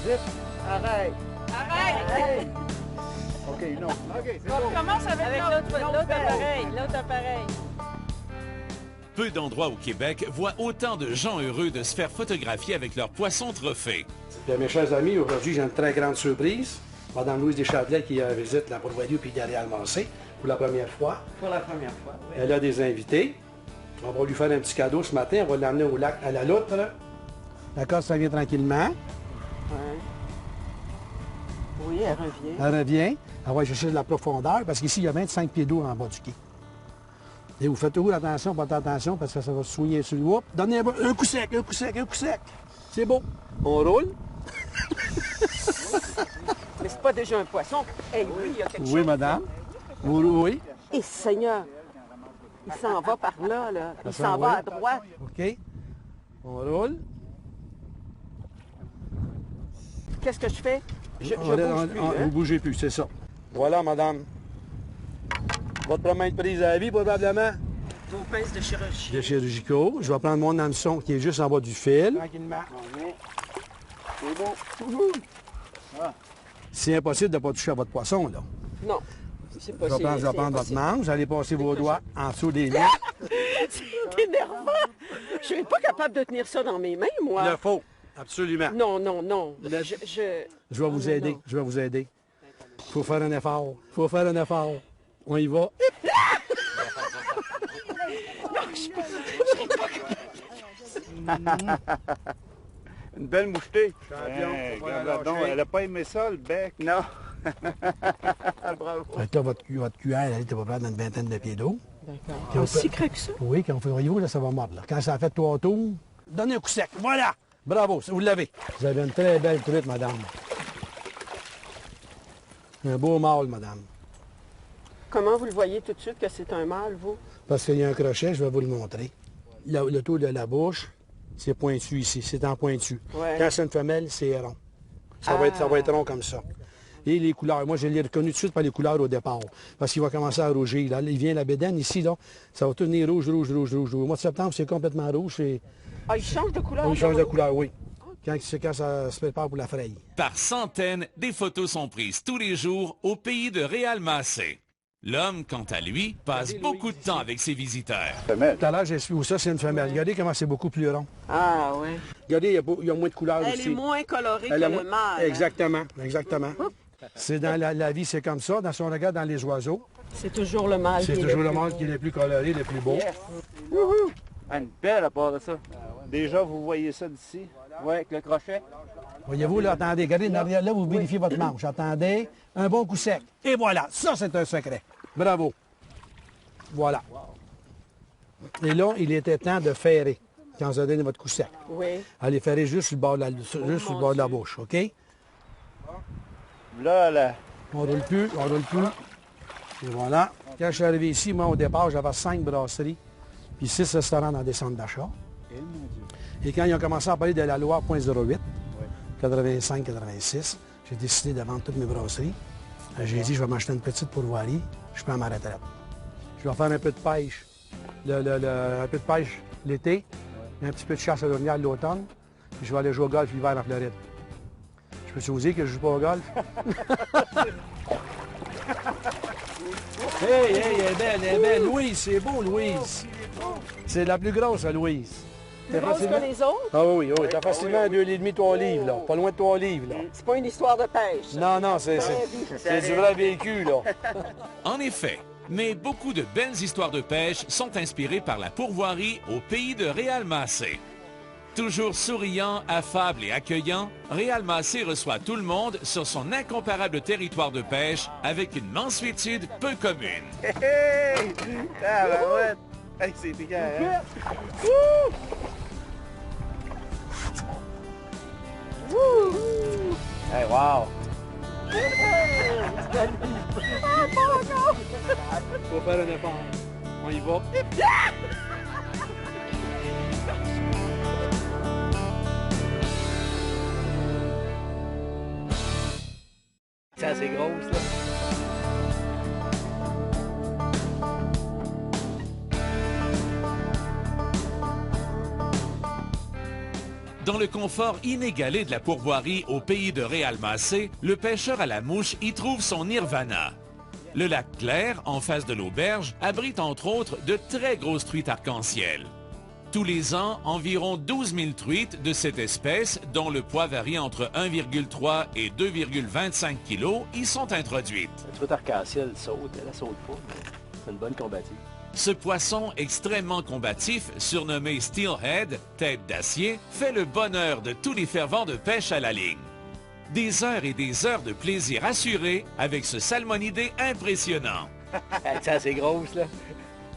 10. Arrête. Arrête! OK, non. OK, c'est On bon. commence avec l'autre appareil. L'autre appareil. Peu d'endroits au Québec voient autant de gens heureux de se faire photographier avec leurs poissons trophées. Bien, mes chers amis, aujourd'hui, j'ai une très grande surprise. Madame Louise Deschâtelet qui visite la Pourvoirie puis de Réal-Massé pour la première fois. Pour la première fois, oui. Elle a des invités. On va lui faire un petit cadeau ce matin. On va l'emmener au lac à la loutre. D'accord, ça vient tranquillement. Ouais. Oui, elle revient. Elle revient. Elle va chercher de la profondeur parce qu'ici, il y a 25 pieds d'eau en bas du quai. Et vous faites toujours attention, faites attention parce que ça va se souiller sur le whoop. Donnez un coup sec, un coup sec, un coup sec. C'est beau. On roule. Mais c'est pas déjà un poisson. Eh oui, il y a quelque chose. Oui, madame. Oui. Et Seigneur, il s'en va par là, là. Il Ça s'en s'en va va. à droite. OK. On roule. Qu'est-ce que je fais? Je bouge plus, Vous hein? bougez plus, c'est ça. Voilà, madame. Votre première prise à la vie, probablement. Vos pinces de chirurgie. De chirurgicaux. Je vais prendre mon hameçon qui est juste en bas du fil. Tranquillement. C'est bon. C'est impossible de ne pas toucher à votre poisson, là. Non, c'est Je pas vais prendre votre manche, vous allez passer vos doigts en dessous des miens. C'est énervant. Je suis pas capable de tenir ça dans mes mains, moi. Il le faut, absolument. Non, non, non. Le- Je... Je vais vous aider, je vais vous aider. Il faut faire un effort, il faut faire un effort. On y va. Une belle mouchetée. Champion, Hey, faut pas la regarde donc, lâcher. elle n'a pas aimé ça, le bec. Non. Bravo. Fait que là, votre cuillère, elle était pas près dans une vingtaine de pieds d'eau. D'accord. Aussi creux que ça? Oui, quand voyez-vous, là, ça va mordre. Là. Quand ça a fait 3 tours, donnez un coup sec. Voilà! Bravo, vous l'avez. Vous avez une très belle truite, madame. Un beau mâle, madame. Comment vous le voyez tout de suite que c'est un mâle, vous? Parce qu'il y a un crochet, je vais vous le montrer. Le tour de la bouche, c'est pointu ici, c'est en pointu. Ouais. Quand c'est une femelle, c'est rond. Ça va être rond comme ça. Et les couleurs, moi je l'ai reconnu tout de suite par les couleurs au départ. Parce qu'il va commencer à rougir. Là. Il vient la bédaine ici, là, ça va tourner rouge, rouge, rouge, rouge, rouge. Au mois de septembre, c'est complètement rouge. Ah, il change de couleur? Il change de couleur, oui. Quand ça se prépare pour la fraye. Par centaines, des photos sont prises tous les jours au pays de Réal-Massé. L'homme, quant à lui, passe beaucoup de temps avec ses visiteurs. Femelle. Tout à l'heure, j'ai su où ça, c'est une femelle. Regardez comment c'est beaucoup plus rond. Ah, oui. Regardez, il y a moins de couleurs Elle aussi. est moins colorée Elle que a le moins- mâle. hein? Exactement, exactement. C'est dans la vie, c'est comme ça. Dans son regard, dans les oiseaux, C'est toujours le mâle. c'est qui est toujours le le plus mâle beau. qui est le plus coloré, le plus beau. Ah, une belle à part de ça. Déjà, vous voyez ça d'ici? Oui, avec le crochet. Voyez-vous, là, attendez, regardez, derrière, là, vous vérifiez votre manche. Attendez, un bon coup sec. Et voilà, ça, c'est un secret. Bravo. Voilà. Et là, il était temps de ferrer quand vous avez donné votre coup sec. Oui. Allez ferrer juste sur le bord de la bouche, OK? Là, là. On roule plus, on roule plus. Et voilà. Quand je suis arrivé ici, moi, au départ, j'avais 5 brasseries, puis 6 restaurants dans des centres d'achat. Et quand ils ont commencé à parler de la loi .08, 85-86, j'ai décidé de vendre toutes mes brasseries. J'ai dit, je vais m'acheter une petite pourvoirie, je prends ma retraite. Je vais faire un peu de pêche, un peu de pêche l'été, un petit peu de chasse à l'orignal l'automne, puis je vais aller jouer au golf l'hiver en Floride. Je peux vous dire que je joue pas au golf? Hey, elle est belle. Louise, c'est beau, Louise. C'est la plus grosse, Louise. Plus grosse que les autres? Ah oui, oui, t'as facilement 2,5, 3 livres, là. Pas loin de 3 livres, là. C'est pas une histoire de pêche. Non, non, c'est du vrai vécu, là. En effet, mais beaucoup de belles histoires de pêche sont inspirées par la pourvoirie au pays de Réal-Massé. Toujours souriant, affable et accueillant, Réal-Massé reçoit tout le monde sur son incomparable territoire de pêche avec une mansuétude peu commune. Hey! Ah, ben ouais. Hey, c'est égal, hein? Hey, wow! Faut faire un effort. On y va. C'est assez grosse, là. Dans le confort inégalé de la pourvoirie au pays de Réalmacé, le pêcheur à la mouche y trouve son nirvana. Le lac clair, en face de l'auberge, abrite entre autres de très grosses truites arc-en-ciel. Tous les ans, environ 12 000 truites de cette espèce, dont le poids varie entre 1,3 et 2,25 kg, y sont introduites. La truite arc-en-ciel saute, elle saute pas, mais c'est une bonne combative. Ce poisson extrêmement combatif, surnommé Steelhead, tête d'acier, fait le bonheur de tous les fervents de pêche à la ligne. Des heures et des heures de plaisir assurés avec ce salmonidé impressionnant. C'est assez grosse, là.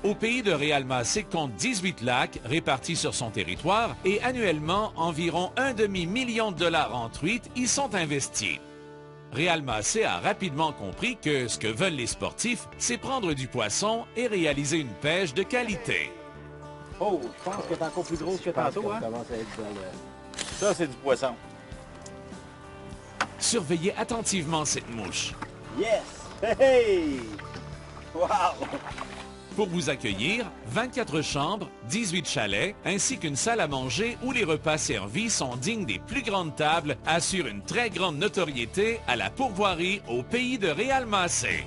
Au pays de Réalmacé compte 18 lacs répartis sur son territoire et annuellement, environ un demi-million de dollars en truites y sont investis. Réalmacé a rapidement compris que ce que veulent les sportifs, c'est prendre du poisson et réaliser une pêche de qualité. Oh, je pense qu'elle est encore plus grosse que tantôt, hein? Commence à être dans le... Ça, c'est du poisson. Surveillez attentivement cette mouche. Yes! Hey! Wow! Pour vous accueillir, 24 chambres, 18 chalets, ainsi qu'une salle à manger où les repas servis sont dignes des plus grandes tables, assurent une très grande notoriété à la pourvoirie au pays de Réalmacé.